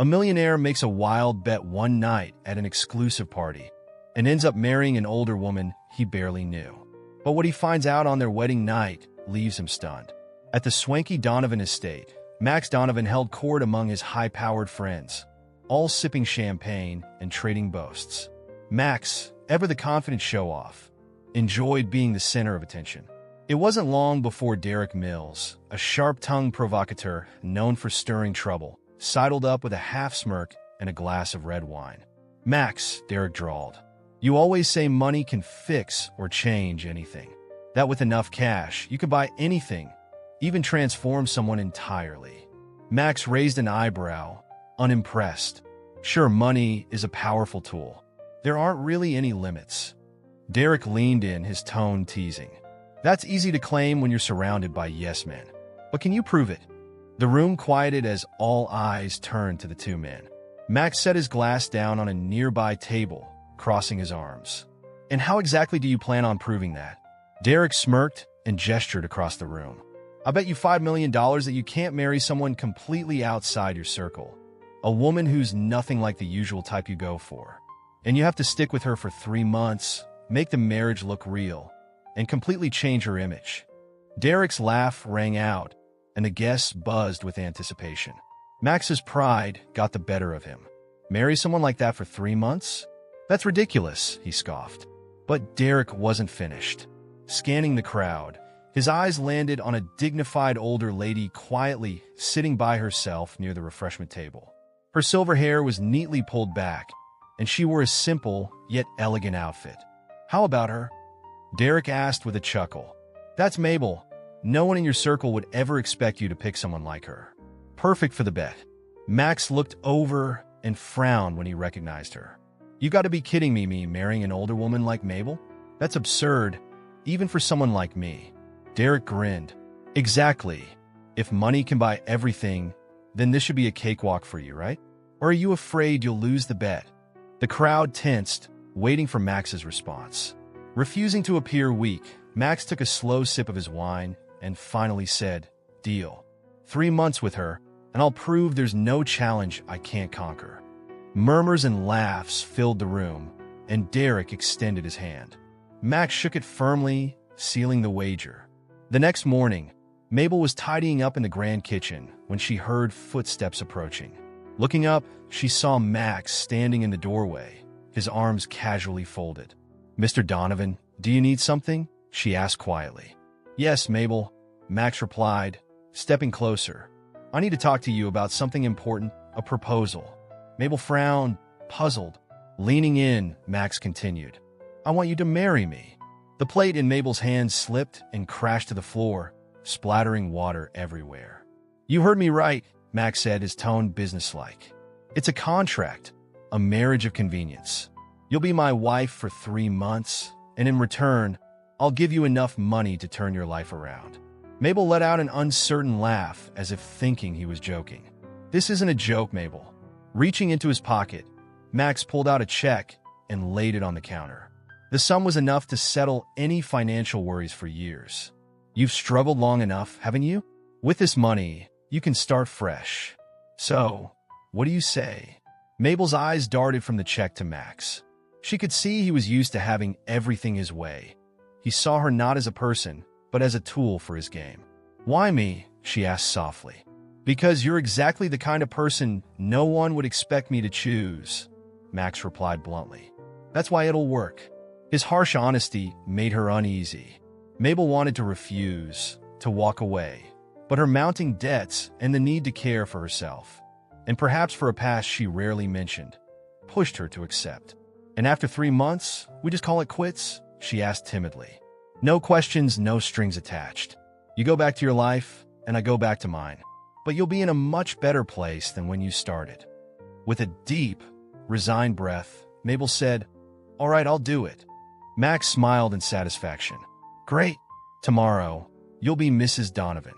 A millionaire makes a wild bet one night at an exclusive party and ends up marrying an older woman he barely knew. But what he finds out on their wedding night leaves him stunned. At the swanky Donovan estate, Max Donovan held court among his high-powered friends, all sipping champagne and trading boasts. Max, ever the confident show-off, enjoyed being the center of attention. It wasn't long before Derek Mills, a sharp-tongued provocateur known for stirring trouble, sidled up with a half-smirk and a glass of red wine. "Max," Derek drawled, "you always say money can fix or change anything. That with enough cash, you can buy anything, even transform someone entirely." Max raised an eyebrow, unimpressed. "Sure, money is a powerful tool. There aren't really any limits." Derek leaned in, his tone teasing. "That's easy to claim when you're surrounded by yes-men. But can you prove it?" The room quieted as all eyes turned to the two men. Max set his glass down on a nearby table, crossing his arms. "And how exactly do you plan on proving that?" Derek smirked and gestured across the room. "I bet you $5 million that you can't marry someone completely outside your circle. A woman who's nothing like the usual type you go for. And you have to stick with her for 3 months, make the marriage look real, and completely change her image." Derek's laugh rang out, and the guests buzzed with anticipation. Max's pride got the better of him. "Marry someone like that for 3 months? That's ridiculous," he scoffed. But Derek wasn't finished. Scanning the crowd, his eyes landed on a dignified older lady quietly sitting by herself near the refreshment table. Her silver hair was neatly pulled back, and she wore a simple yet elegant outfit. "How about her?" Derek asked with a chuckle. "That's Mabel. No one in your circle would ever expect you to pick someone like her. Perfect for the bet." Max looked over and frowned when he recognized her. "You got to be kidding me marrying an older woman like Mabel? That's absurd, even for someone like me." Derek grinned. "Exactly. If money can buy everything, then this should be a cakewalk for you, right? Or are you afraid you'll lose the bet?" The crowd tensed, waiting for Max's response. Refusing to appear weak, Max took a slow sip of his wine and finally said, "Deal. 3 months with her, and I'll prove there's no challenge I can't conquer." Murmurs and laughs filled the room, and Derek extended his hand. Max shook it firmly, sealing the wager. The next morning, Mabel was tidying up in the grand kitchen when she heard footsteps approaching. Looking up, she saw Max standing in the doorway, his arms casually folded. "Mr. Donovan, do you need something?" she asked quietly. "Yes, Mabel," Max replied, stepping closer. "I need to talk to you about something important, a proposal." Mabel frowned, puzzled. Leaning in, Max continued, "I want you to marry me." The plate in Mabel's hand slipped and crashed to the floor, splattering water everywhere. "You heard me right," Max said, his tone businesslike. "It's a contract, a marriage of convenience. You'll be my wife for 3 months, and in return, I'll give you enough money to turn your life around." Mabel let out an uncertain laugh as if thinking he was joking. "This isn't a joke, Mabel." Reaching into his pocket, Max pulled out a check and laid it on the counter. The sum was enough to settle any financial worries for years. "You've struggled long enough, haven't you? With this money, you can start fresh. So, what do you say?" Mabel's eyes darted from the check to Max. She could see he was used to having everything his way. He saw her not as a person, but as a tool for his game. "Why me?" she asked softly. "Because you're exactly the kind of person no one would expect me to choose," Max replied bluntly. "That's why it'll work." His harsh honesty made her uneasy. Mabel wanted to refuse, to walk away, but her mounting debts and the need to care for herself, and perhaps for a past she rarely mentioned, pushed her to accept. "And after 3 months, we just call it quits?" she asked timidly. "No questions, no strings attached. You go back to your life, and I go back to mine. But you'll be in a much better place than when you started." With a deep, resigned breath, Mabel said, "All right, I'll do it." Max smiled in satisfaction. "Great. Tomorrow, you'll be Mrs. Donovan."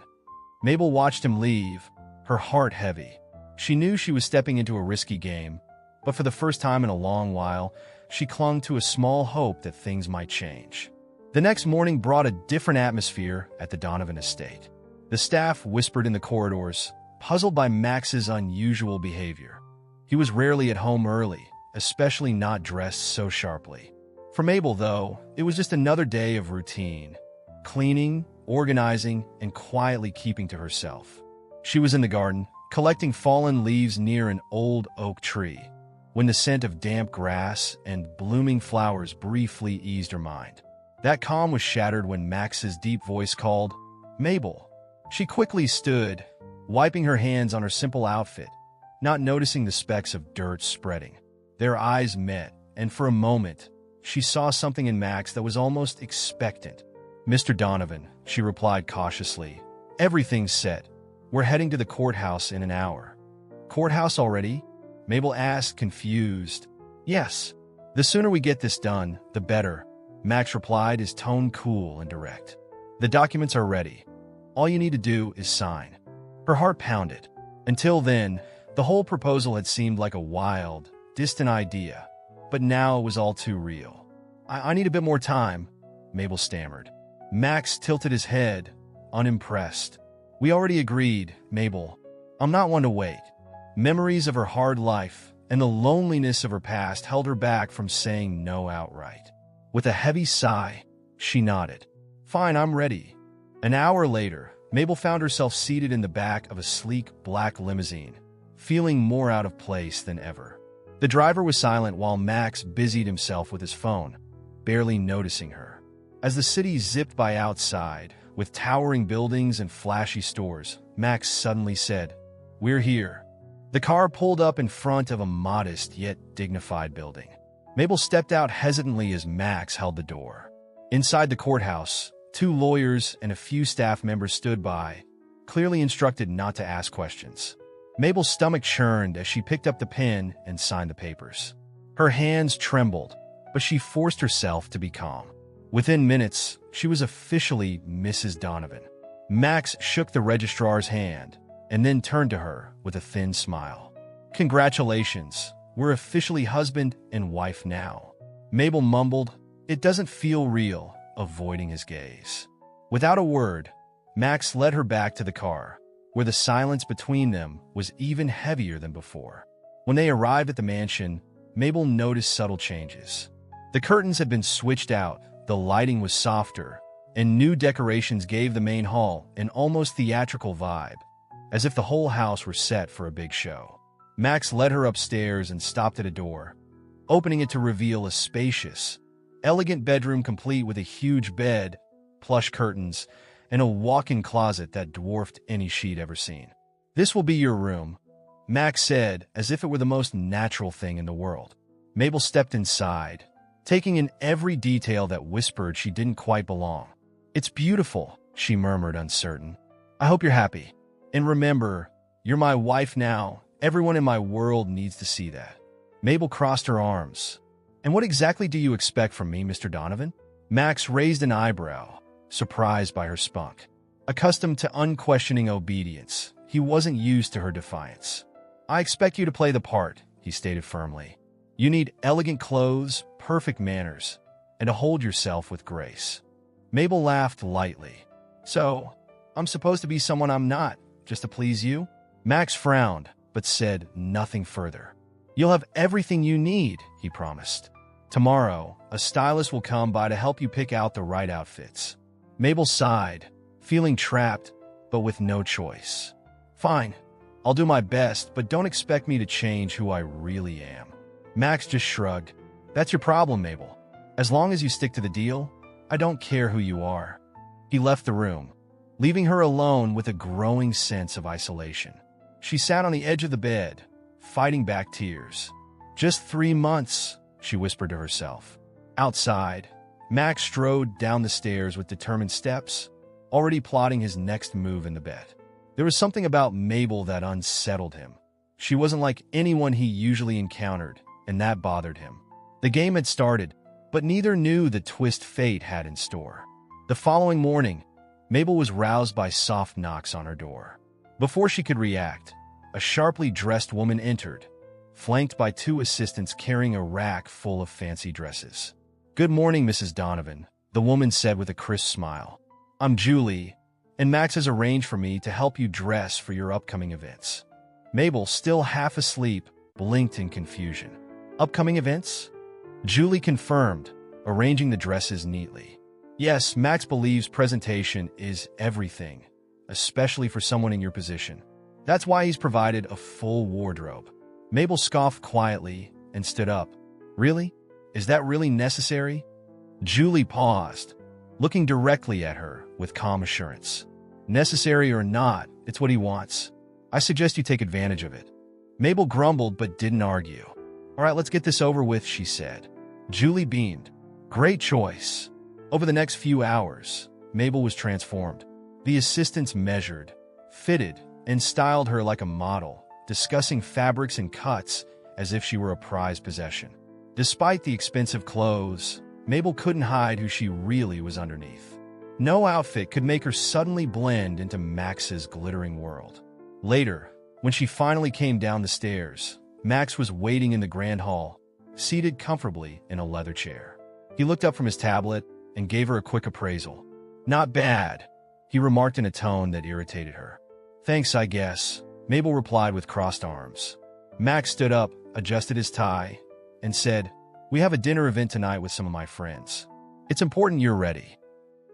Mabel watched him leave, her heart heavy. She knew she was stepping into a risky game, but for the first time in a long while, she clung to a small hope that things might change. The next morning brought a different atmosphere at the Donovan estate. The staff whispered in the corridors, puzzled by Max's unusual behavior. He was rarely at home early, especially not dressed so sharply. For Mabel, though, it was just another day of routine. Cleaning, organizing, and quietly keeping to herself. She was in the garden, collecting fallen leaves near an old oak tree, when the scent of damp grass and blooming flowers briefly eased her mind. That calm was shattered when Max's deep voice called, "Mabel." She quickly stood, wiping her hands on her simple outfit, not noticing the specks of dirt spreading. Their eyes met, and for a moment, she saw something in Max that was almost expectant. "Mr. Donovan," she replied cautiously. "Everything's set. We're heading to the courthouse in an hour." "Courthouse already?" Mabel asked, confused. "Yes. The sooner we get this done, the better," Max replied, his tone cool and direct. "The documents are ready. All you need to do is sign." Her heart pounded. Until then, the whole proposal had seemed like a wild, distant idea, but now it was all too real. I need a bit more time," Mabel stammered. Max tilted his head, unimpressed. "We already agreed, Mabel. I'm not one to wait." Memories of her hard life and the loneliness of her past held her back from saying no outright. With a heavy sigh, she nodded. "Fine, I'm ready." An hour later, Mabel found herself seated in the back of a sleek black limousine, feeling more out of place than ever. The driver was silent while Max busied himself with his phone, barely noticing her. As the city zipped by outside, with towering buildings and flashy stores, Max suddenly said, "We're here." The car pulled up in front of a modest yet dignified building. Mabel stepped out hesitantly as Max held the door. Inside the courthouse, 2 lawyers and a few staff members stood by, clearly instructed not to ask questions. Mabel's stomach churned as she picked up the pen and signed the papers. Her hands trembled, but she forced herself to be calm. Within minutes, she was officially Mrs. Donovan. Max shook the registrar's hand and then turned to her with a thin smile. "Congratulations, we're officially husband and wife now." Mabel mumbled, "It doesn't feel real," avoiding his gaze. Without a word, Max led her back to the car, where the silence between them was even heavier than before. When they arrived at the mansion, Mabel noticed subtle changes. The curtains had been switched out, the lighting was softer, and new decorations gave the main hall an almost theatrical vibe, as if the whole house were set for a big show. Max led her upstairs and stopped at a door, opening it to reveal a spacious, elegant bedroom complete with a huge bed, plush curtains, and a walk-in closet that dwarfed any she'd ever seen. "This will be your room," Max said, as if it were the most natural thing in the world. Mabel stepped inside, taking in every detail that whispered she didn't quite belong. "It's beautiful," she murmured, uncertain. "I hope you're happy. And remember, you're my wife now. Everyone in my world needs to see that." Mabel crossed her arms. "And what exactly do you expect from me, Mr. Donovan?" Max raised an eyebrow, surprised by her spunk. Accustomed to unquestioning obedience, he wasn't used to her defiance. "I expect you to play the part," he stated firmly. "You need elegant clothes, perfect manners, and to hold yourself with grace." Mabel laughed lightly. "So, I'm supposed to be someone I'm not, just to please you?" Max frowned, but said nothing further. "You'll have everything you need," he promised. "Tomorrow, a stylist will come by to help you pick out the right outfits." Mabel sighed, feeling trapped, but with no choice. "Fine, I'll do my best, but don't expect me to change who I really am." Max just shrugged. "That's your problem, Mabel. As long as you stick to the deal, I don't care who you are." He left the room, leaving her alone with a growing sense of isolation. She sat on the edge of the bed, fighting back tears. "Just 3 months," she whispered to herself. Outside, Max strode down the stairs with determined steps, already plotting his next move in the bed. There was something about Mabel that unsettled him. She wasn't like anyone he usually encountered, and that bothered him. The game had started, but neither knew the twist fate had in store. The following morning, Mabel was roused by soft knocks on her door. Before she could react, a sharply dressed woman entered, flanked by 2 assistants carrying a rack full of fancy dresses. "Good morning, Mrs. Donovan," the woman said with a crisp smile. "I'm Julie, and Max has arranged for me to help you dress for your upcoming events." Mabel, still half asleep, blinked in confusion. Upcoming events? Julie confirmed, arranging the dresses neatly. Yes, Max believes presentation is everything, especially for someone in your position. That's why he's provided a full wardrobe. Mabel scoffed quietly and stood up. Really? Is that really necessary? Julie paused, looking directly at her with calm assurance. Necessary or not, it's what he wants. I suggest you take advantage of it. Mabel grumbled but didn't argue. All right, let's get this over with, she said. Julie beamed. Great choice. Over the next few hours, Mabel was transformed. The assistants measured, fitted, and styled her like a model, discussing fabrics and cuts as if she were a prized possession. Despite the expensive clothes, Mabel couldn't hide who she really was underneath. No outfit could make her suddenly blend into Max's glittering world. Later, when she finally came down the stairs, Max was waiting in the grand hall, seated comfortably in a leather chair. He looked up from his tablet and gave her a quick appraisal. Not bad, he remarked in a tone that irritated her. Thanks, I guess, Mabel replied with crossed arms. Max stood up, adjusted his tie, and said, We have a dinner event tonight with some of my friends. It's important you're ready.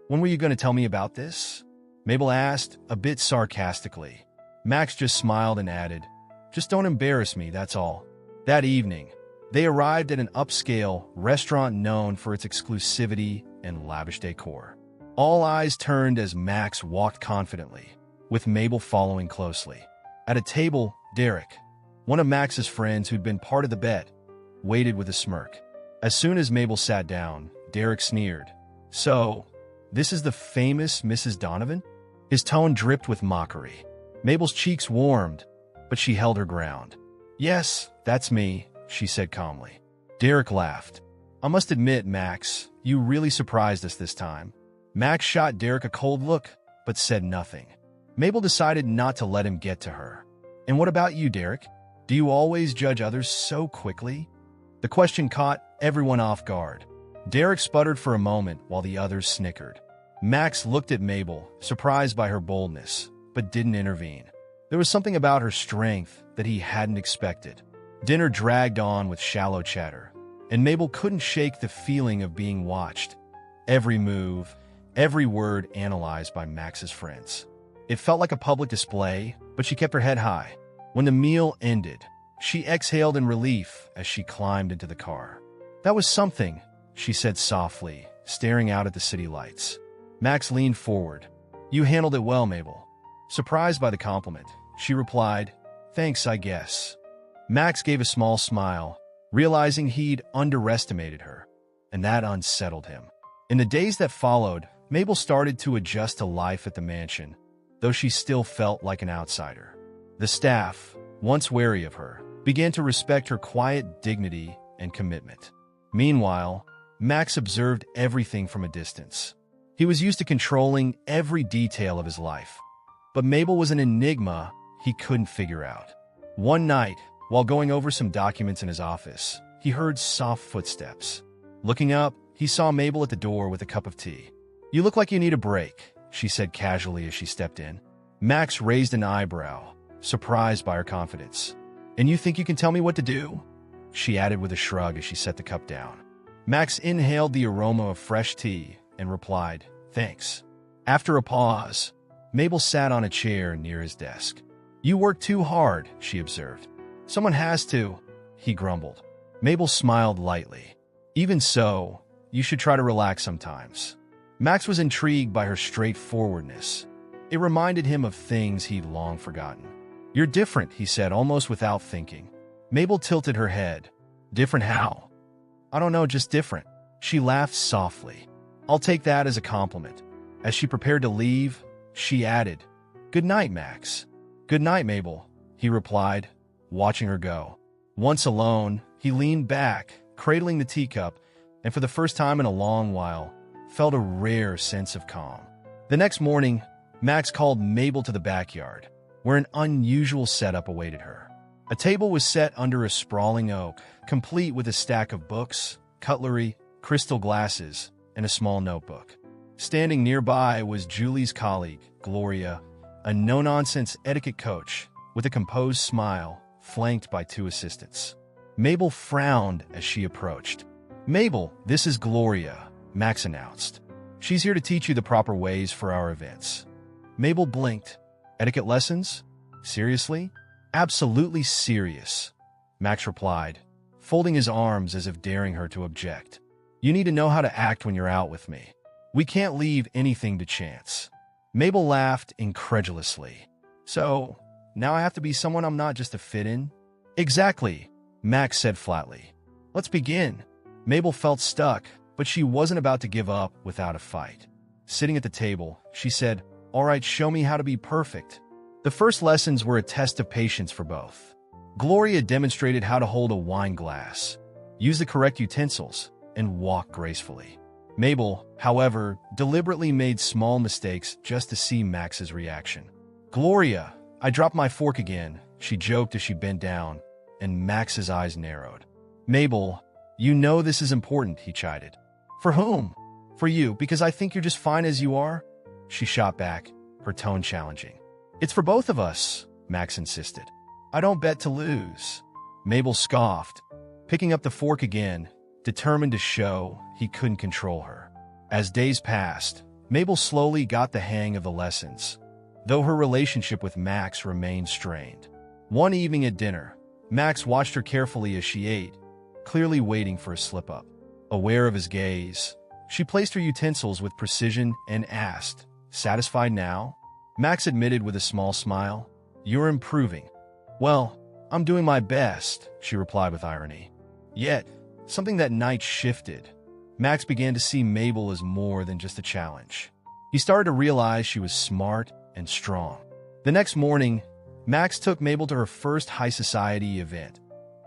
When were you going to tell me about this? Mabel asked, a bit sarcastically. Max just smiled and added, Just don't embarrass me, that's all. That evening, they arrived at an upscale restaurant known for its exclusivity and lavish decor. All eyes turned as Max walked confidently, with Mabel following closely. At a table, Derek, one of Max's friends who'd been part of the bet, waited with a smirk. As soon as Mabel sat down, Derek sneered. So, this is the famous Mrs. Donovan? His tone dripped with mockery. Mabel's cheeks warmed, but she held her ground. Yes, that's me, she said calmly. Derek laughed. I must admit, Max, you really surprised us this time. Max shot Derek a cold look, but said nothing. Mabel decided not to let him get to her. And what about you, Derek? Do you always judge others so quickly? The question caught everyone off guard. Derek sputtered for a moment while the others snickered. Max looked at Mabel, surprised by her boldness, but didn't intervene. There was something about her strength that he hadn't expected. Dinner dragged on with shallow chatter, and Mabel couldn't shake the feeling of being watched. Every move, every word analyzed by Max's friends. It felt like a public display, but she kept her head high. When the meal ended, she exhaled in relief as she climbed into the car. That was something, she said softly, staring out at the city lights. Max leaned forward. You handled it well, Mabel. Surprised by the compliment, she replied, Thanks, I guess. Max gave a small smile, realizing he'd underestimated her, and that unsettled him. In the days that followed, Mabel started to adjust to life at the mansion, though she still felt like an outsider. The staff, once wary of her, began to respect her quiet dignity and commitment. Meanwhile, Max observed everything from a distance. He was used to controlling every detail of his life. But Mabel was an enigma he couldn't figure out. One night, while going over some documents in his office, he heard soft footsteps. Looking up, he saw Mabel at the door with a cup of tea. You look like you need a break, she said casually as she stepped in. Max raised an eyebrow, surprised by her confidence. And you think you can tell me what to do? She added with a shrug as she set the cup down. Max inhaled the aroma of fresh tea and replied, Thanks. After a pause, Mabel sat on a chair near his desk. You work too hard, she observed. Someone has to, he grumbled. Mabel smiled lightly. Even so, you should try to relax sometimes. Max was intrigued by her straightforwardness. It reminded him of things he'd long forgotten. You're different, he said almost without thinking. Mabel tilted her head. Different how? I don't know, just different. She laughed softly. I'll take that as a compliment. As she prepared to leave, she added, Good night, Max. Good night, Mabel, he replied, watching her go. Once alone, he leaned back, cradling the teacup, and for the first time in a long while, felt a rare sense of calm. The next morning, Max called Mabel to the backyard, where an unusual setup awaited her. A table was set under a sprawling oak, complete with a stack of books, cutlery, crystal glasses, and a small notebook. Standing nearby was Julie's colleague, Gloria, a no-nonsense etiquette coach with a composed smile, flanked by 2 assistants. Mabel frowned as she approached. "Mabel, this is Gloria," Max announced. "She's here to teach you the proper ways for our events." Mabel blinked. "Etiquette lessons? Seriously?" "Absolutely serious," Max replied, folding his arms as if daring her to object. "You need to know how to act when you're out with me. We can't leave anything to chance." Mabel laughed incredulously. "So, now I have to be someone I'm not just to fit in?" "Exactly," Max said flatly. "Let's begin." Mabel felt stuck, but she wasn't about to give up without a fight. Sitting at the table, she said, "All right, show me how to be perfect." The first lessons were a test of patience for both. Gloria demonstrated how to hold a wine glass, use the correct utensils, and walk gracefully. Mabel, however, deliberately made small mistakes just to see Max's reaction. "Gloria, I dropped my fork again," she joked as she bent down, and Max's eyes narrowed. "Mabel, you know this is important," he chided. "For whom?" "For you, because I think you're just fine as you are," she shot back, her tone challenging. "It's for both of us," Max insisted. "I don't bet to lose." Mabel scoffed, picking up the fork again, determined to show he couldn't control her. As days passed, Mabel slowly got the hang of the lessons, though her relationship with Max remained strained. One evening at dinner, Max watched her carefully as she ate, clearly waiting for a slip-up. Aware of his gaze, she placed her utensils with precision and asked, "Satisfied now?" Max admitted with a small smile, "You're improving." "Well, I'm doing my best," she replied with irony. Yet, something that night shifted. Max began to see Mabel as more than just a challenge. He started to realize she was smart and strong. The next morning, Max took Mabel to her first high society event,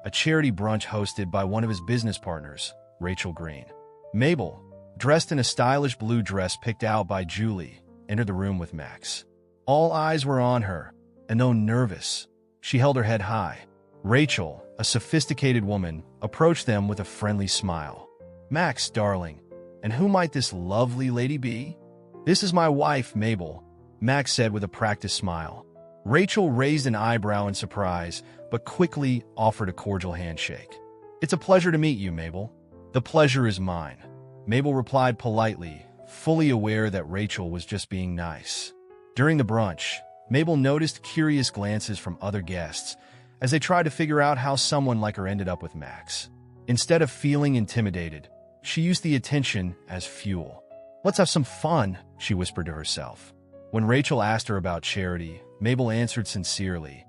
a charity brunch hosted by one of his business partners, Rachel Green. Mabel, dressed in a stylish blue dress picked out by Julie, entered the room with Max. All eyes were on her, and though nervous, she held her head high. Rachel, a sophisticated woman, approached them with a friendly smile. "Max, darling, and who might this lovely lady be?" "This is my wife, Mabel," Max said with a practiced smile. Rachel raised an eyebrow in surprise, but quickly offered a cordial handshake. "It's a pleasure to meet you, Mabel." "The pleasure is mine," Mabel replied politely, fully aware that Rachel was just being nice. During the brunch, Mabel noticed curious glances from other guests as they tried to figure out how someone like her ended up with Max. Instead of feeling intimidated, she used the attention as fuel. "Let's have some fun," she whispered to herself. When Rachel asked her about charity, Mabel answered sincerely,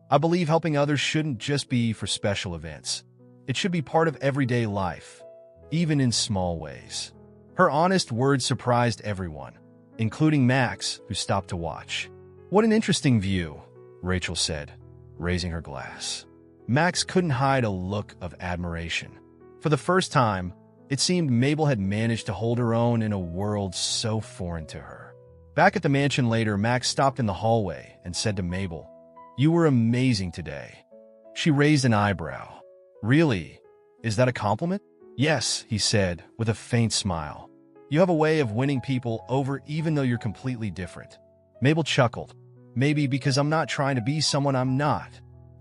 "I believe helping others shouldn't just be for special events. It should be part of everyday life, even in small ways." Her honest words surprised everyone, including Max, who stopped to watch. "What an interesting view," Rachel said, raising her glass. Max couldn't hide a look of admiration. For the first time, it seemed Mabel had managed to hold her own in a world so foreign to her. Back at the mansion later, Max stopped in the hallway and said to Mabel, "You were amazing today." She raised an eyebrow. "Really? Is that a compliment?" "Yes," he said, with a faint smile. "You have a way of winning people over even though you're completely different." Mabel chuckled. "Maybe because I'm not trying to be someone I'm not."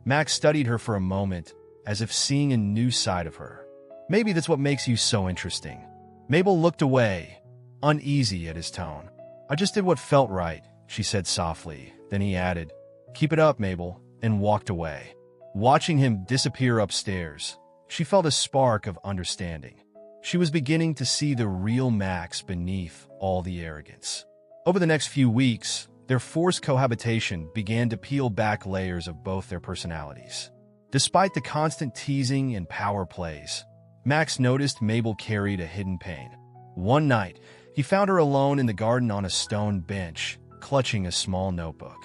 Max studied her for a moment, as if seeing a new side of her. "Maybe that's what makes you so interesting." Mabel looked away, uneasy at his tone. "I just did what felt right," she said softly. Then he added, "Keep it up, Mabel," and walked away. Watching him disappear upstairs, she felt a spark of understanding. She was beginning to see the real Max beneath all the arrogance. Over the next few weeks, their forced cohabitation began to peel back layers of both their personalities. Despite the constant teasing and power plays, Max noticed Mabel carried a hidden pain. One night, he found her alone in the garden on a stone bench, clutching a small notebook.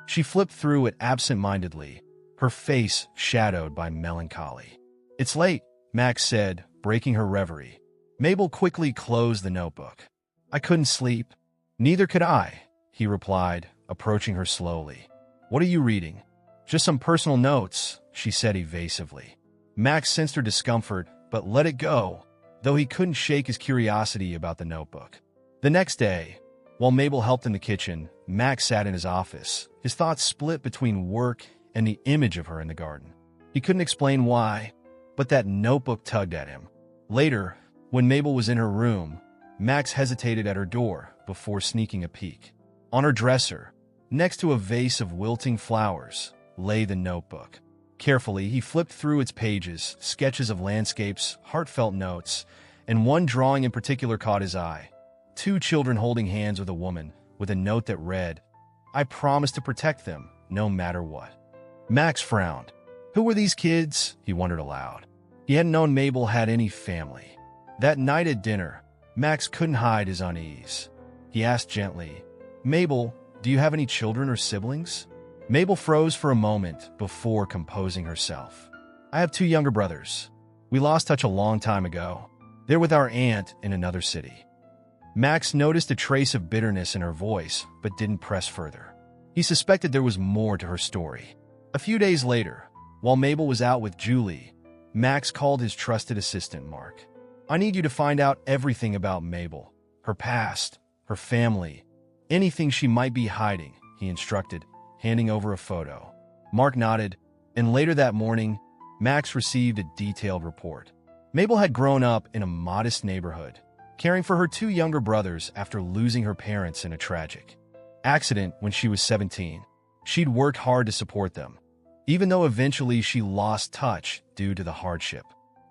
She flipped through it absent-mindedly, her face shadowed by melancholy. "It's late," Max said, breaking her reverie. Mabel quickly closed the notebook. "I couldn't sleep." "Neither could I," he replied, approaching her slowly. "What are you reading?" "Just some personal notes," she said evasively. Max sensed her discomfort, but let it go, though he couldn't shake his curiosity about the notebook. The next day, while Mabel helped in the kitchen, Max sat in his office, his thoughts split between work and the image of her in the garden. He couldn't explain why, but that notebook tugged at him. Later, when Mabel was in her room, Max hesitated at her door before sneaking a peek. On her dresser, next to a vase of wilting flowers, lay the notebook. Carefully, he flipped through its pages, sketches of landscapes, heartfelt notes, and one drawing in particular caught his eye. 2 children holding hands with a woman, with a note that read, "I promise to protect them, no matter what." Max frowned. Who were these kids? He wondered aloud. He hadn't known Mabel had any family. That night at dinner, Max couldn't hide his unease. He asked gently, "Mabel, do you have any children or siblings?" Mabel froze for a moment before composing herself. "I have 2 younger brothers. We lost touch a long time ago. They're with our aunt in another city." Max noticed a trace of bitterness in her voice, but didn't press further. He suspected there was more to her story. A few days later, while Mabel was out with Julie, Max called his trusted assistant, Mark. "I need you to find out everything about Mabel, her past, her family, anything she might be hiding," he instructed, handing over a photo. Mark nodded, and later that morning, Max received a detailed report. Mabel had grown up in a modest neighborhood, caring for her 2 younger brothers after losing her parents in a tragic accident when she was 17. She'd worked hard to support them, even though eventually she lost touch due to the hardship.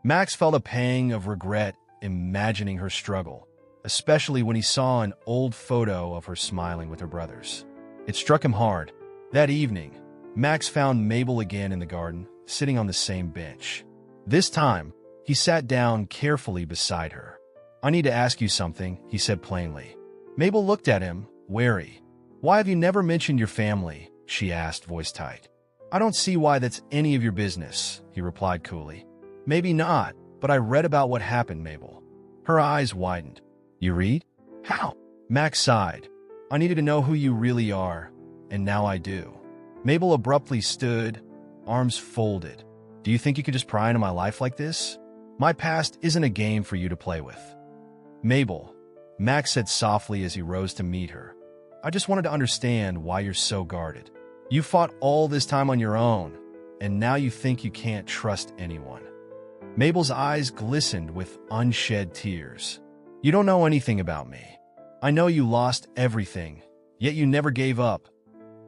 Max felt a pang of regret imagining her struggle, especially when he saw an old photo of her smiling with her brothers. It struck him hard. That evening, Max found Mabel again in the garden, sitting on the same bench. This time, he sat down carefully beside her. "I need to ask you something," he said plainly. Mabel looked at him, wary. "Why have you never mentioned your family?" she asked, voice tight. "I don't see why that's any of your business," he replied coolly. "Maybe not, but I read about what happened, Mabel." Her eyes widened. "You read? How?" Max sighed. "I needed to know who you really are, and now I do." Mabel abruptly stood, arms folded. "Do you think you could just pry into my life like this? My past isn't a game for you to play with." "Mabel," Max said softly as he rose to meet her, "I just wanted to understand why you're so guarded. You fought all this time on your own, and now you think you can't trust anyone." Mabel's eyes glistened with unshed tears. "You don't know anything about me. I know you lost everything, yet you never gave up.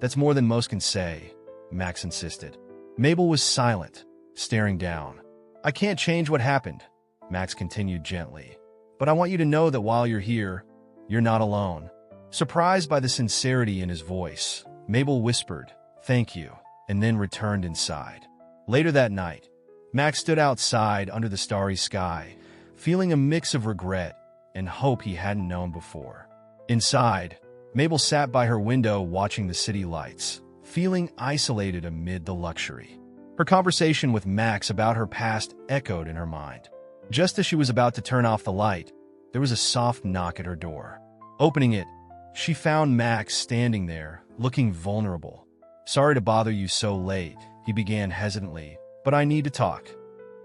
That's more than most can say," Max insisted. Mabel was silent, staring down. "I can't change what happened," Max continued gently. "But I want you to know that while you're here, you're not alone." Surprised by the sincerity in his voice, Mabel whispered, "Thank you," and then returned inside. Later that night, Max stood outside under the starry sky, feeling a mix of regret and hope he hadn't known before. Inside, Mabel sat by her window watching the city lights, feeling isolated amid the luxury. Her conversation with Max about her past echoed in her mind. Just as she was about to turn off the light, there was a soft knock at her door. Opening it, she found Max standing there, looking vulnerable. "Sorry to bother you so late," he began hesitantly, "but I need to talk."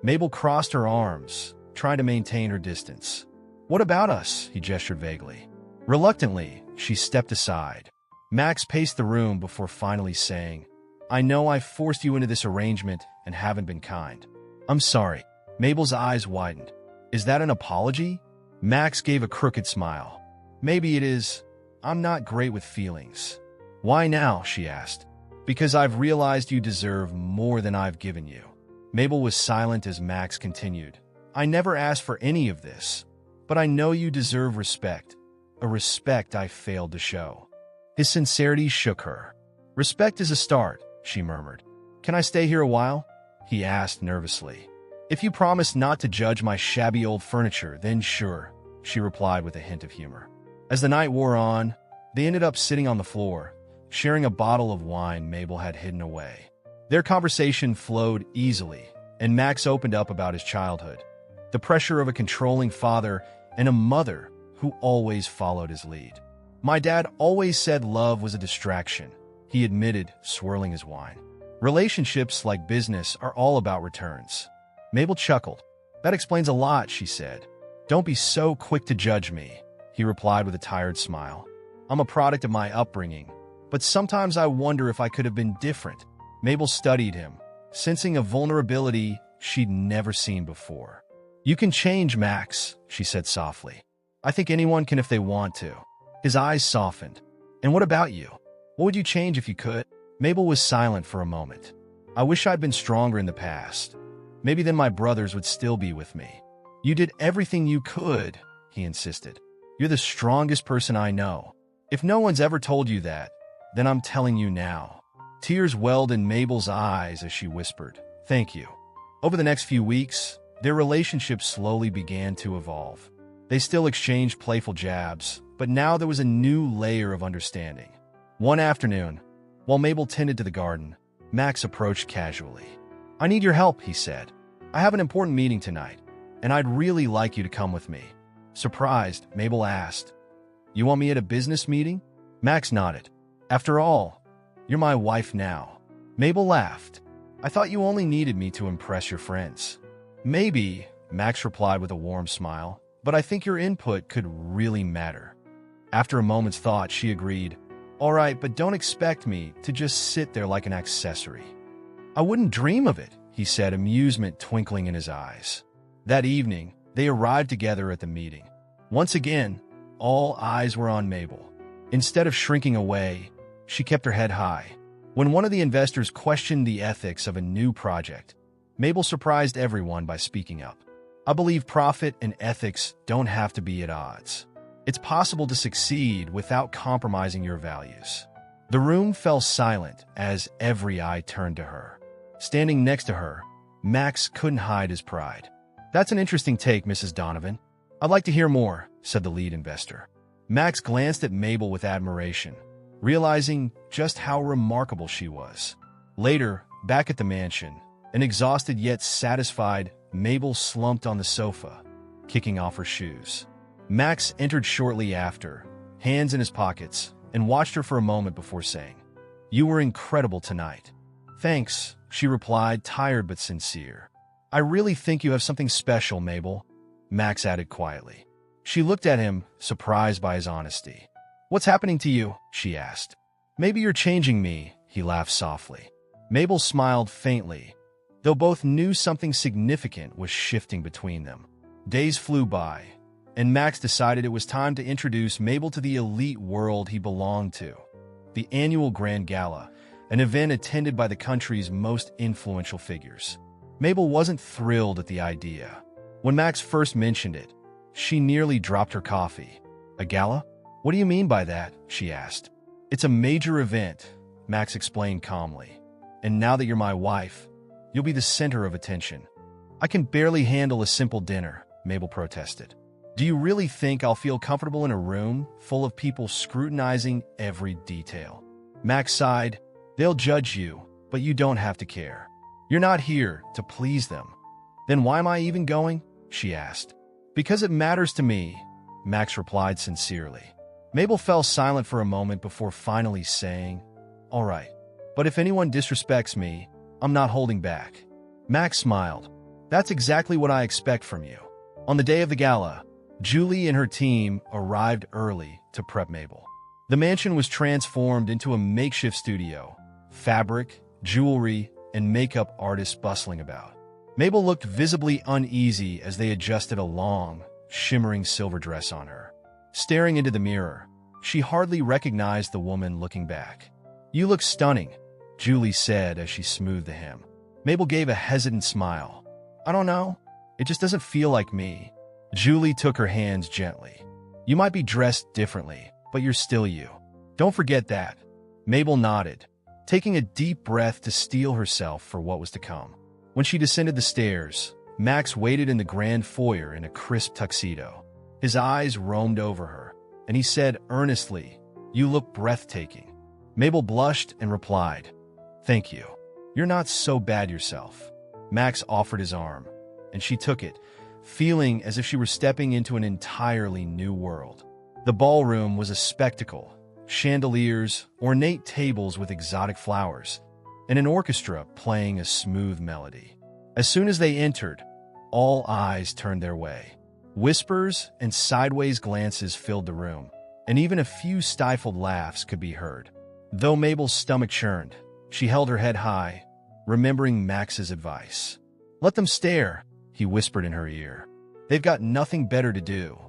Mabel crossed her arms, trying to maintain her distance. "What about us?" he gestured vaguely. Reluctantly, she stepped aside. Max paced the room before finally saying, "I know I forced you into this arrangement and haven't been kind. I'm sorry." Mabel's eyes widened. "Is that an apology?" Max gave a crooked smile. "Maybe it is. I'm not great with feelings." "Why now?" she asked. "Because I've realized you deserve more than I've given you." Mabel was silent as Max continued. "I never asked for any of this, but I know you deserve respect, a respect I failed to show." His sincerity shook her. "Respect is a start," she murmured. "Can I stay here a while?" he asked nervously. "If you promise not to judge my shabby old furniture, then sure," she replied with a hint of humor. As the night wore on, they ended up sitting on the floor, sharing a bottle of wine Mabel had hidden away. Their conversation flowed easily, and Max opened up about his childhood, the pressure of a controlling father, and a mother who always followed his lead. "My dad always said love was a distraction," he admitted, swirling his wine. "Relationships, like business, are all about returns." Mabel chuckled. "That explains a lot," she said. "Don't be so quick to judge me," he replied with a tired smile. "I'm a product of my upbringing, but sometimes I wonder if I could have been different, Mabel studied him, sensing a vulnerability she'd never seen before. "You can change, Max," she said softly. "I think anyone can if they want to." His eyes softened. "And what about you? What would you change if you could?" Mabel was silent for a moment. "I wish I'd been stronger in the past. Maybe then my brothers would still be with me." "You did everything you could," he insisted. "You're the strongest person I know. If no one's ever told you that, then I'm telling you now." Tears welled in Mabel's eyes as she whispered, "Thank you." Over the next few weeks, their relationship slowly began to evolve. They still exchanged playful jabs, but now there was a new layer of understanding. One afternoon, while Mabel tended to the garden, Max approached casually. "I need your help," he said. "I have an important meeting tonight, and I'd really like you to come with me." Surprised, Mabel asked, "You want me at a business meeting?" Max nodded. "After all, you're my wife now." Mabel laughed. "I thought you only needed me to impress your friends." "Maybe," Max replied with a warm smile, "but I think your input could really matter." After a moment's thought, she agreed, "All right, but don't expect me to just sit there like an accessory." "I wouldn't dream of it," he said, amusement twinkling in his eyes. That evening, they arrived together at the meeting. Once again, all eyes were on Mabel. Instead of shrinking away, she kept her head high. When one of the investors questioned the ethics of a new project, Mabel surprised everyone by speaking up. "I believe profit and ethics don't have to be at odds. It's possible to succeed without compromising your values." The room fell silent as every eye turned to her. Standing next to her, Max couldn't hide his pride. "That's an interesting take, Mrs. Donovan. I'd like to hear more," said the lead investor. Max glanced at Mabel with admiration, realizing just how remarkable she was. Later, back at the mansion, an exhausted yet satisfied Mabel slumped on the sofa, kicking off her shoes. Max entered shortly after, hands in his pockets, and watched her for a moment before saying, "You were incredible tonight." "Thanks," she replied, tired but sincere. "I really think you have something special, Mabel," Max added quietly. She looked at him, surprised by his honesty. "What's happening to you?" she asked. "Maybe you're changing me," he laughed softly. Mabel smiled faintly, though both knew something significant was shifting between them. Days flew by, and Max decided it was time to introduce Mabel to the elite world he belonged to. The annual Grand Gala, an event attended by the country's most influential figures. Mabel wasn't thrilled at the idea. When Max first mentioned it, she nearly dropped her coffee. "A gala? What do you mean by that?" she asked. "It's a major event," Max explained calmly. "And now that you're my wife, you'll be the center of attention." "I can barely handle a simple dinner," Mabel protested. "Do you really think I'll feel comfortable in a room full of people scrutinizing every detail?" Max sighed. "They'll judge you, but you don't have to care. You're not here to please them." "Then why am I even going?" she asked. "Because it matters to me," Max replied sincerely. Mabel fell silent for a moment before finally saying, "All right, but if anyone disrespects me, I'm not holding back." Max smiled. "That's exactly what I expect from you." On the day of the gala, Julie and her team arrived early to prep Mabel. The mansion was transformed into a makeshift studio, fabric, jewelry, and makeup artists bustling about. Mabel looked visibly uneasy as they adjusted a long, shimmering silver dress on her. Staring into the mirror, she hardly recognized the woman looking back. "You look stunning," Julie said as she smoothed the hem. Mabel gave a hesitant smile. "I don't know. It just doesn't feel like me." Julie took her hands gently. "You might be dressed differently, but you're still you. Don't forget that." Mabel nodded, taking a deep breath to steel herself for what was to come. When she descended the stairs, Max waited in the grand foyer in a crisp tuxedo. His eyes roamed over her, and he said earnestly, "You look breathtaking." Mabel blushed and replied, "Thank you. You're not so bad yourself." Max offered his arm, and she took it, feeling as if she were stepping into an entirely new world. The ballroom was a spectacle: chandeliers, ornate tables with exotic flowers, and an orchestra playing a smooth melody. As soon as they entered, all eyes turned their way. Whispers and sideways glances filled the room, and even a few stifled laughs could be heard. Though Mabel's stomach churned, She held her head high, remembering Max's advice. "Let them stare," he whispered in her ear. "They've got nothing better to do."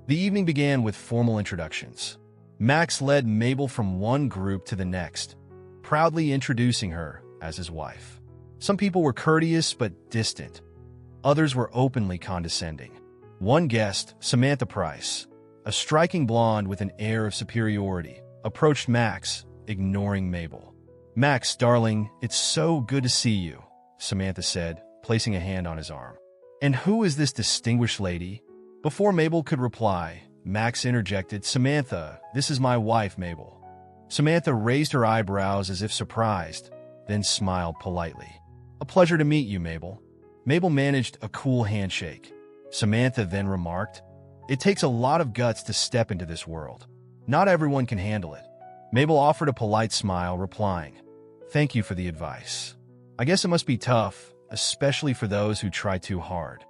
The evening began with formal introductions. Max led Mabel from one group to the next, proudly introducing her as his wife. Some people were courteous but distant. Others were openly condescending. One guest, Samantha Price, a striking blonde with an air of superiority, approached Max, ignoring Mabel. "Max, darling, it's so good to see you," Samantha said, placing a hand on his arm. "And who is this distinguished lady?" Before Mabel could reply, Max interjected, "Samantha, this is my wife, Mabel." Samantha raised her eyebrows as if surprised, then smiled politely. "A pleasure to meet you, Mabel." Mabel managed a cool handshake. Samantha then remarked, "It takes a lot of guts to step into this world. Not everyone can handle it." Mabel offered a polite smile, replying, "Thank you for the advice. I guess it must be tough, especially for those who try too hard."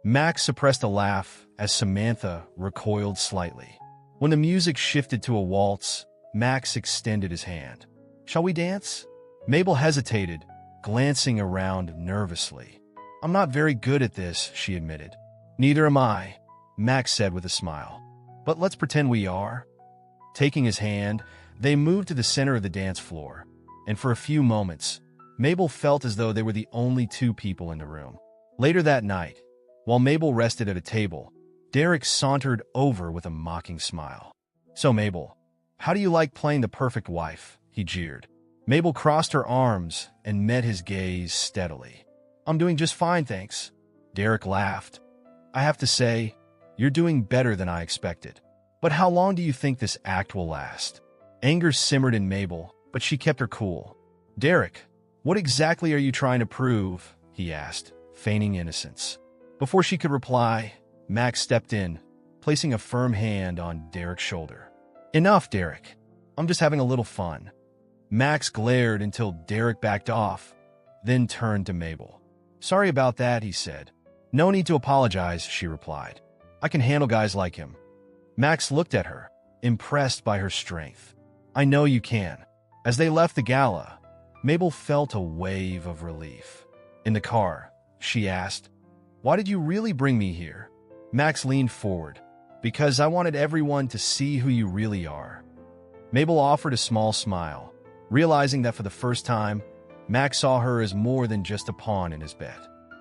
Max suppressed a laugh as Samantha recoiled slightly. When the music shifted to a waltz, Max extended his hand. "Shall we dance?" Mabel hesitated, glancing around nervously. "I'm not very good at this," she admitted. "Neither am I," Max said with a smile. "But let's pretend we are." Taking his hand, they moved to the center of the dance floor, and for a few moments, Mabel felt as though they were the only two people in the room. Later that night, while Mabel rested at a table, Derek sauntered over with a mocking smile. "So, Mabel, how do you like playing the perfect wife?" he jeered. Mabel crossed her arms and met his gaze steadily. "I'm doing just fine, thanks." Derek laughed. "I have to say, you're doing better than I expected. But how long do you think this act will last?" Anger simmered in Mabel, but she kept her cool. "Derek, what exactly are you trying to prove?" he asked, feigning innocence. Before she could reply, Max stepped in, placing a firm hand on Derek's shoulder. "Enough, Derek. I'm just having a little fun." Max glared until Derek backed off, then turned to Mabel. "Sorry about that," he said. "No need to apologize," she replied. "I can handle guys like him." Max looked at her, impressed by her strength. "I know you can." As they left the gala, Mabel felt a wave of relief. In the car, she asked, "Why did you really bring me here?" Max leaned forward. "Because I wanted everyone to see who you really are." Mabel offered a small smile, realizing that for the first time, Max saw her as more than just a pawn in his bet.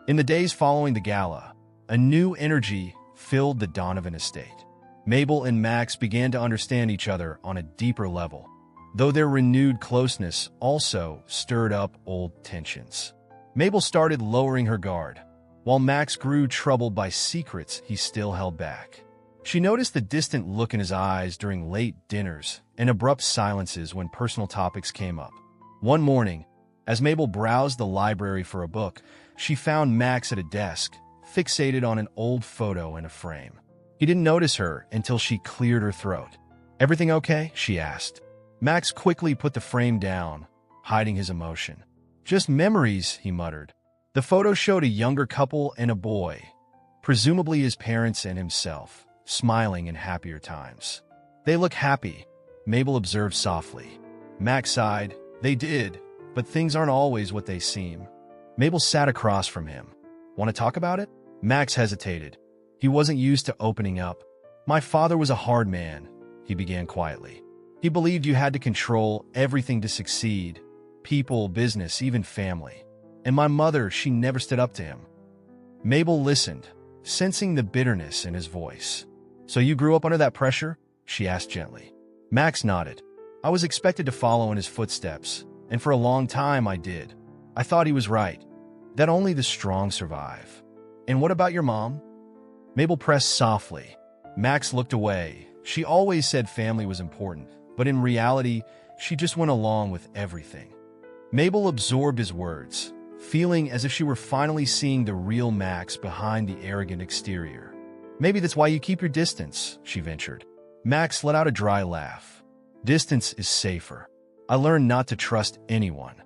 In the days following the gala, a new energy filled the Donovan estate. Mabel and Max began to understand each other on a deeper level, though their renewed closeness also stirred up old tensions. Mabel started lowering her guard, while Max grew troubled by secrets he still held back. She noticed the distant look in his eyes during late dinners and abrupt silences when personal topics came up. One morning, as Mabel browsed the library for a book, she found Max at a desk, fixated on an old photo in a frame. He didn't notice her until she cleared her throat. "Everything okay?" she asked. Max quickly put the frame down, hiding his emotion. "Just memories," he muttered. The photo showed a younger couple and a boy, presumably his parents and himself, smiling in happier times. "They look happy," Mabel observed softly. Max sighed. "They did, but things aren't always what they seem." Mabel sat across from him. "Want to talk about it?" Max hesitated. He wasn't used to opening up. "My father was a hard man," he began quietly. "He believed you had to control everything to succeed. People, business, even family. And my mother, she never stood up to him." Mabel listened, sensing the bitterness in his voice. "So you grew up under that pressure?" she asked gently. Max nodded. "I was expected to follow in his footsteps, and for a long time I did. I thought he was right, that only the strong survive." "And what about your mom?" Mabel pressed softly. Max looked away. She always said family was important, but in reality, she just went along with everything. Mabel absorbed his words, feeling as if she were finally seeing the real Max behind the arrogant exterior. "Maybe that's why you keep your distance," she ventured. Max let out a dry laugh. "Distance is safer. I learned not to trust anyone."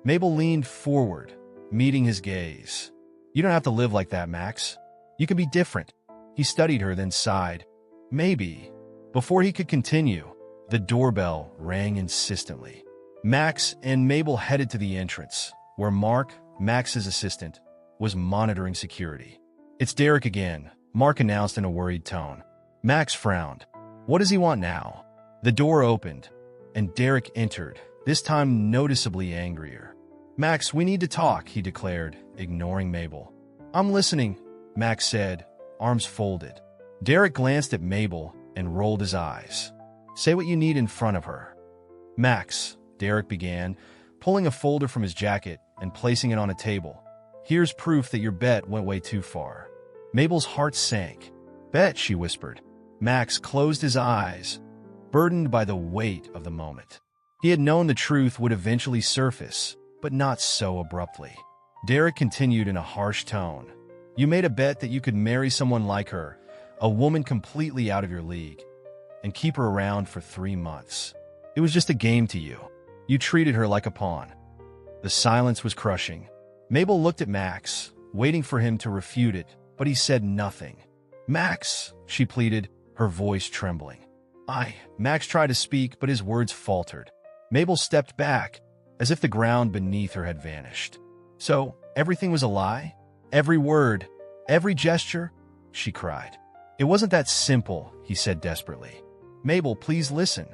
Mabel leaned forward, meeting his gaze. "You don't have to live like that, Max. You can be different." He studied her, then sighed. "Maybe." Before he could continue, the doorbell rang insistently. Max and Mabel headed to the entrance, where Mark, Max's assistant, was monitoring security. "It's Derek again," Mark announced in a worried tone. Max frowned. "What does he want now?" The door opened, and Derek entered, this time noticeably angrier. "Max, we need to talk," he declared, ignoring Mabel. "I'm listening," Max said, arms folded. Derek glanced at Mabel and rolled his eyes. "Say what you need in front of her." "Max," Derek began, pulling a folder from his jacket and placing it on a table. "Here's proof that your bet went way too far." Mabel's heart sank. "Bet," she whispered. Max closed his eyes, burdened by the weight of the moment. He had known the truth would eventually surface, but not so abruptly. Derek continued in a harsh tone. "You made a bet that you could marry someone like her, a woman completely out of your league, and keep her around for 3 months. It was just a game to you. You treated her like a pawn." The silence was crushing. Mabel looked at Max, waiting for him to refute it, but he said nothing. "Max," she pleaded, her voice trembling. Max tried to speak, but his words faltered. Mabel stepped back, as if the ground beneath her had vanished. "So, everything was a lie? Every word, every gesture?" she cried. "It wasn't that simple," he said desperately. "Mabel, please listen."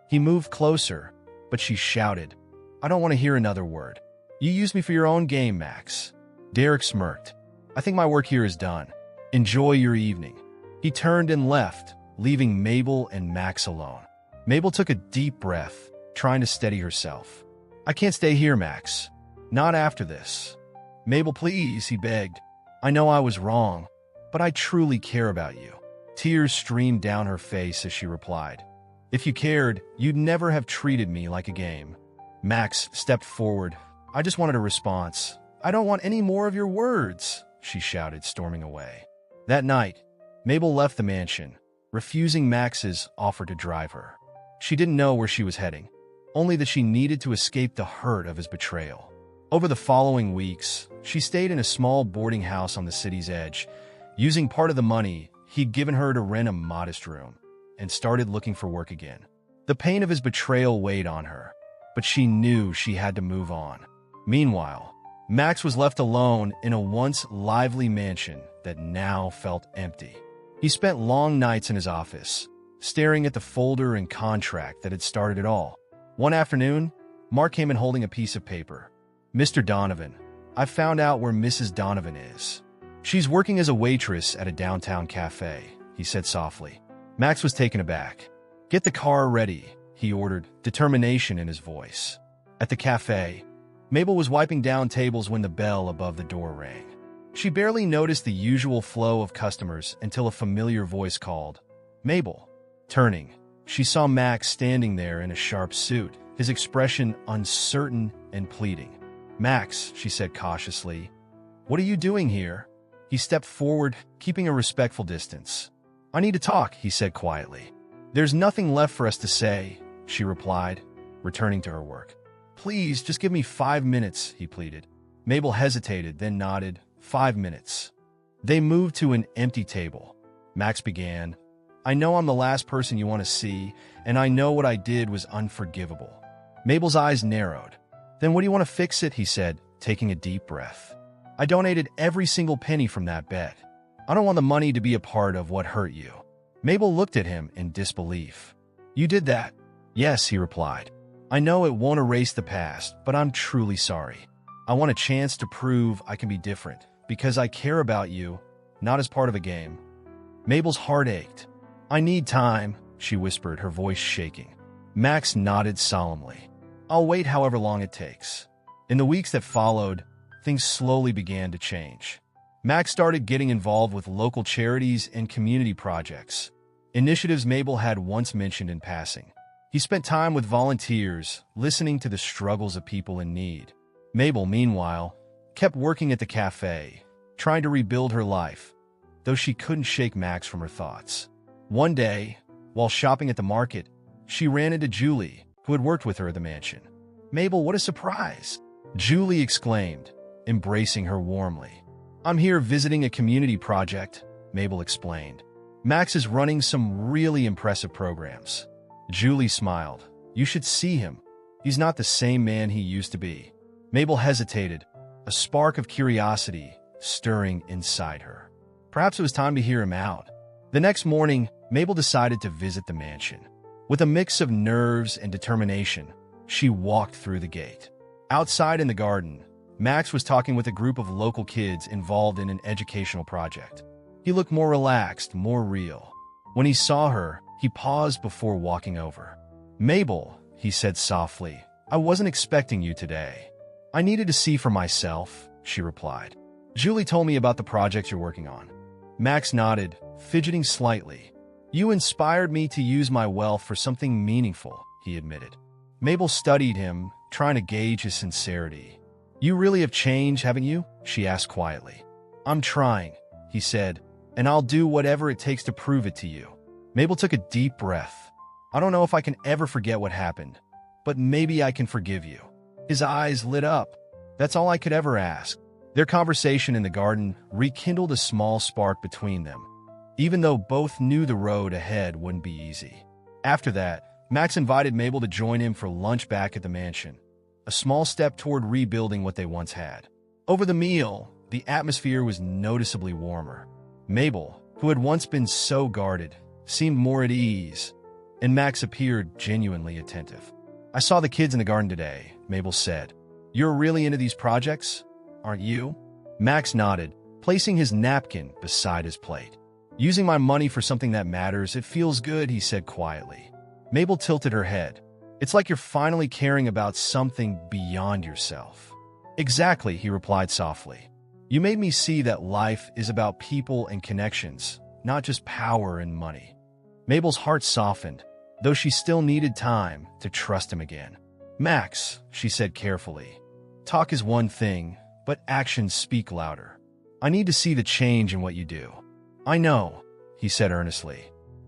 He moved closer, but she shouted, "I don't want to hear another word. You used me for your own game, Max." Derek smirked. "I think my work here is done. Enjoy your evening." He turned and left, leaving Mabel and Max alone. Mabel took a deep breath, trying to steady herself. "I can't stay here, Max. Not after this." "Mabel, please," he begged. "I know I was wrong, but I truly care about you." Tears streamed down her face as she replied, "If you cared, you'd never have treated me like a game." Max stepped forward. "I just wanted a response. I don't want any more of your words," she shouted, storming away. That night, Mabel left the mansion, refusing Max's offer to drive her. She didn't know where she was heading, only that she needed to escape the hurt of his betrayal. Over the following weeks, she stayed in a small boarding house on the city's edge, using part of the money he'd given her to rent a modest room, and started looking for work again. The pain of his betrayal weighed on her, but she knew she had to move on. Meanwhile, Max was left alone in a once lively mansion that now felt empty. He spent long nights in his office, staring at the folder and contract that had started it all. One afternoon, Mark came in holding a piece of paper. "Mr. Donovan, I found out where Mrs. Donovan is. She's working as a waitress at a downtown cafe," he said softly. Max was taken aback. "Get the car ready," he ordered, determination in his voice. At the cafe, Mabel was wiping down tables when the bell above the door rang. She barely noticed the usual flow of customers until a familiar voice called, "Mabel." Turning, she saw Max standing there in a sharp suit, his expression uncertain and pleading. "Max," she said cautiously, "what are you doing here?" He stepped forward, keeping a respectful distance. "I need to talk," he said quietly. "There's nothing left for us to say," she replied, returning to her work. "Please, just give me 5 minutes," he pleaded. Mabel hesitated, then nodded. 5 minutes. They moved to an empty table. Max began, "I know I'm the last person you want to see, and I know what I did was unforgivable." Mabel's eyes narrowed. "Then what do you want to fix it?" he said, taking a deep breath. "I donated every single penny from that bet. I don't want the money to be a part of what hurt you." Mabel looked at him in disbelief. "You did that?" "Yes," he replied. "I know it won't erase the past, but I'm truly sorry. I want a chance to prove I can be different, because I care about you, not as part of a game." Mabel's heart ached. "I need time," she whispered, her voice shaking. Max nodded solemnly. "I'll wait however long it takes." In the weeks that followed, things slowly began to change. Max started getting involved with local charities and community projects, initiatives Mabel had once mentioned in passing. He spent time with volunteers, listening to the struggles of people in need. Mabel, meanwhile, kept working at the cafe, trying to rebuild her life, though she couldn't shake Max from her thoughts. One day, while shopping at the market, she ran into Julie, who had worked with her at the mansion. "Mabel, what a surprise!" Julie exclaimed, embracing her warmly. "I'm here visiting a community project," Mabel explained. "Max is running some really impressive programs." Julie smiled. "You should see him. He's not the same man he used to be. Mabel hesitated, a spark of curiosity stirring inside her. Perhaps it was time to hear him out. The next morning, Mabel decided to visit the mansion. With a mix of nerves and determination, she walked through the gate. Outside in the garden, Max was talking with a group of local kids involved in an educational project. He looked more relaxed, more real. When he saw her, he paused before walking over. "Mabel," he said softly, "I wasn't expecting you today." "I needed to see for myself," she replied. "Julie told me about the project you're working on." Max nodded, fidgeting slightly. "You inspired me to use my wealth for something meaningful," he admitted. Mabel studied him, trying to gauge his sincerity. "You really have changed, haven't you?" she asked quietly. "I'm trying," he said, "and I'll do whatever it takes to prove it to you." Mabel took a deep breath. "I don't know if I can ever forget what happened, but maybe I can forgive you." His eyes lit up. "That's all I could ever ask." Their conversation in the garden rekindled a small spark between them, even though both knew the road ahead wouldn't be easy. After that, Max invited Mabel to join him for lunch back at the mansion, a small step toward rebuilding what they once had. Over the meal, the atmosphere was noticeably warmer. Mabel, who had once been so guarded, seemed more at ease, and Max appeared genuinely attentive. "I saw the kids in the garden today," Mabel said. "You're really into these projects, aren't you?" Max nodded, placing his napkin beside his plate. "Using my money for something that matters, it feels good," he said quietly. Mabel tilted her head. "It's like you're finally caring about something beyond yourself." "Exactly," he replied softly. "You made me see that life is about people and connections, not just power and money." Mabel's heart softened, though she still needed time to trust him again. "Max," she said carefully, "talk is one thing, but actions speak louder. I need to see the change in what you do." "I know," he said earnestly,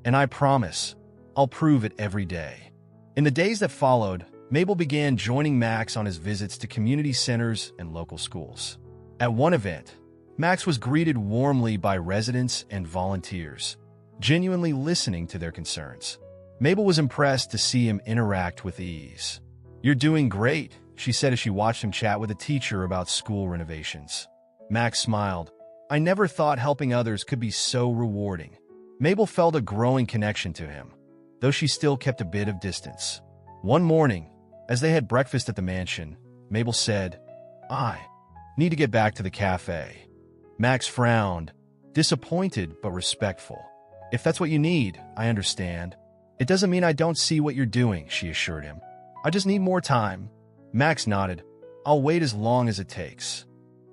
"and I promise I'll prove it every day." In the days that followed, Mabel began joining Max on his visits to community centers and local schools. At one event, Max was greeted warmly by residents and volunteers, genuinely listening to their concerns. Mabel was impressed to see him interact with ease. "You're doing great," she said as she watched him chat with a teacher about school renovations. Max smiled. "I never thought helping others could be so rewarding." Mabel felt a growing connection to him, though she still kept a bit of distance. One morning, as they had breakfast at the mansion, Mabel said, "I need to get back to the cafe." Max frowned, disappointed but respectful. "If that's what you need, I understand. It doesn't mean I don't see what you're doing," she assured him. "I just need more time." Max nodded. "I'll wait as long as it takes."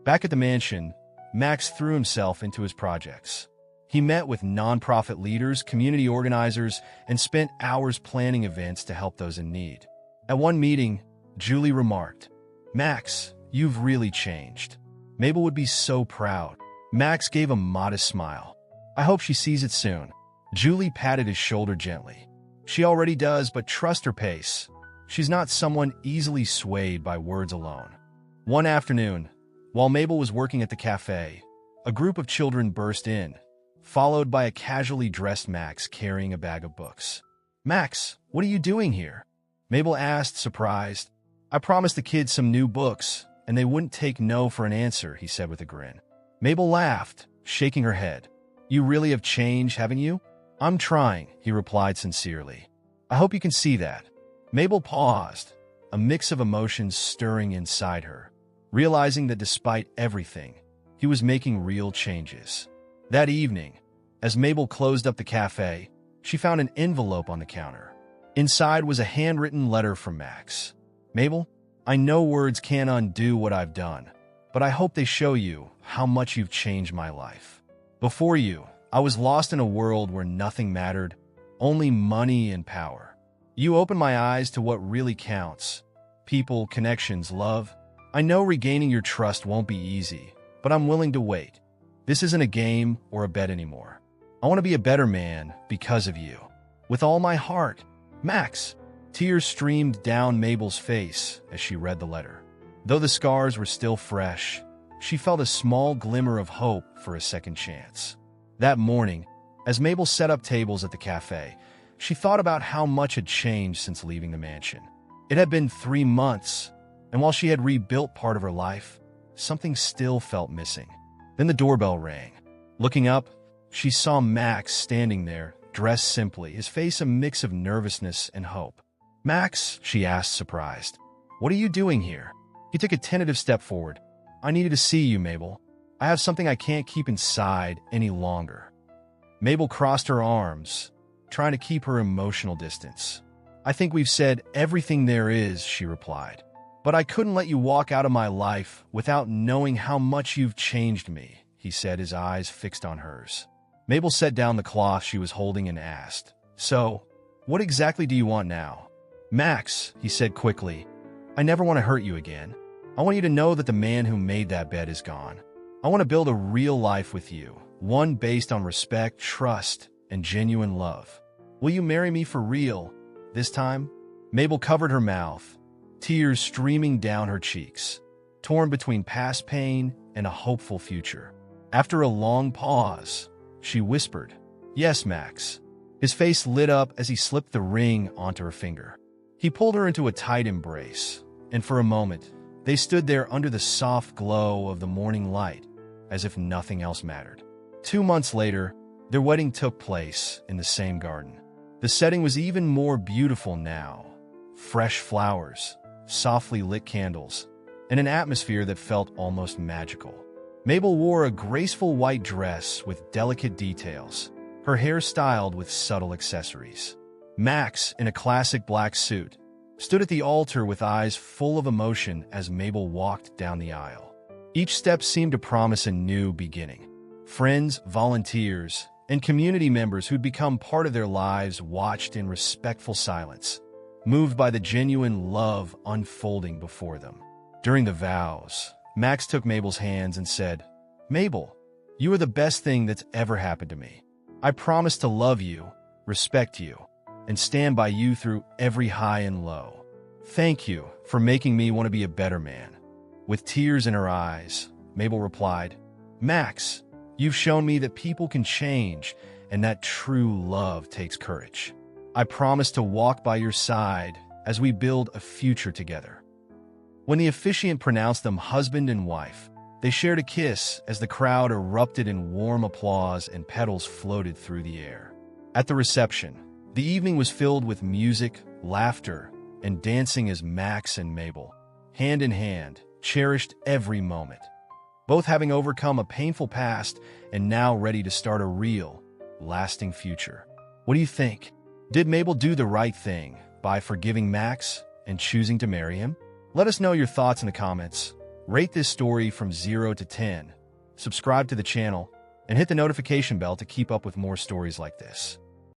Back at the mansion, Max threw himself into his projects. He met with nonprofit leaders, community organizers, and spent hours planning events to help those in need. At one meeting, Julie remarked, "Max, you've really changed." Mabel would be so proud. Max gave a modest smile. "I hope she sees it soon." Julie patted his shoulder gently. "She already does, but trust her pace. She's not someone easily swayed by words alone." One afternoon, while Mabel was working at the cafe, a group of children burst in, followed by a casually dressed Max carrying a bag of books. "Max, what are you doing here?" Mabel asked, surprised. "I promised the kids some new books, and they wouldn't take no for an answer," he said with a grin. Mabel laughed, shaking her head. "You really have changed, haven't you?" "I'm trying," he replied sincerely. "I hope you can see that." Mabel paused, a mix of emotions stirring inside her, realizing that despite everything, he was making real changes. That evening, as Mabel closed up the cafe, she found an envelope on the counter. Inside was a handwritten letter from Max. "Mabel, I know words can't undo what I've done, but I hope they show you how much you've changed my life. Before you, I was lost in a world where nothing mattered, only money and power. You opened my eyes to what really counts: people, connections, love. I know regaining your trust won't be easy, but I'm willing to wait. This isn't a game or a bet anymore. I want to be a better man because of you. With all my heart, Max." Tears streamed down Mabel's face as she read the letter. Though the scars were still fresh, she felt a small glimmer of hope for a second chance. That morning, as Mabel set up tables at the cafe, she thought about how much had changed since leaving the mansion. It had been 3 months, and while she had rebuilt part of her life, something still felt missing. Then the doorbell rang. Looking up, she saw Max standing there, dressed simply, his face a mix of nervousness and hope. "Max," she asked, surprised, "what are you doing here?" He took a tentative step forward. "I needed to see you, Mabel. I have something I can't keep inside any longer." Mabel crossed her arms, trying to keep her emotional distance. "I think we've said everything there is," she replied. "But I couldn't let you walk out of my life without knowing how much you've changed me," he said, his eyes fixed on hers. Mabel set down the cloth she was holding and asked, "So, what exactly do you want now?" "Max," he said quickly, "I never want to hurt you again. I want you to know that the man who made that bed is gone. I want to build a real life with you, one based on respect, trust, and genuine love. Will you marry me for real, this time?" Mabel covered her mouth, tears streaming down her cheeks, torn between past pain and a hopeful future. After a long pause, she whispered, "Yes, Max." His face lit up as he slipped the ring onto her finger. He pulled her into a tight embrace, and for a moment, they stood there under the soft glow of the morning light, as if nothing else mattered. 2 months later, their wedding took place in the same garden. The setting was even more beautiful now. Fresh flowers, softly lit candles, and an atmosphere that felt almost magical. Mabel wore a graceful white dress with delicate details, her hair styled with subtle accessories. Max, in a classic black suit, stood at the altar with eyes full of emotion as Mabel walked down the aisle. Each step seemed to promise a new beginning. Friends, volunteers, and community members who'd become part of their lives watched in respectful silence, moved by the genuine love unfolding before them. During the vows, Max took Mabel's hands and said, "Mabel, you are the best thing that's ever happened to me. I promise to love you, respect you, and stand by you through every high and low. Thank you for making me want to be a better man." With tears in her eyes, Mabel replied, "Max, you've shown me that people can change and that true love takes courage. I promise to walk by your side as we build a future together." When the officiant pronounced them husband and wife, they shared a kiss as the crowd erupted in warm applause and petals floated through the air. At the reception, the evening was filled with music, laughter, and dancing as Max and Mabel, hand in hand, cherished every moment. Both having overcome a painful past and now ready to start a real, lasting future. What do you think? Did Mabel do the right thing by forgiving Max and choosing to marry him? Let us know your thoughts in the comments. Rate this story from 0 to 10. Subscribe to the channel and hit the notification bell to keep up with more stories like this.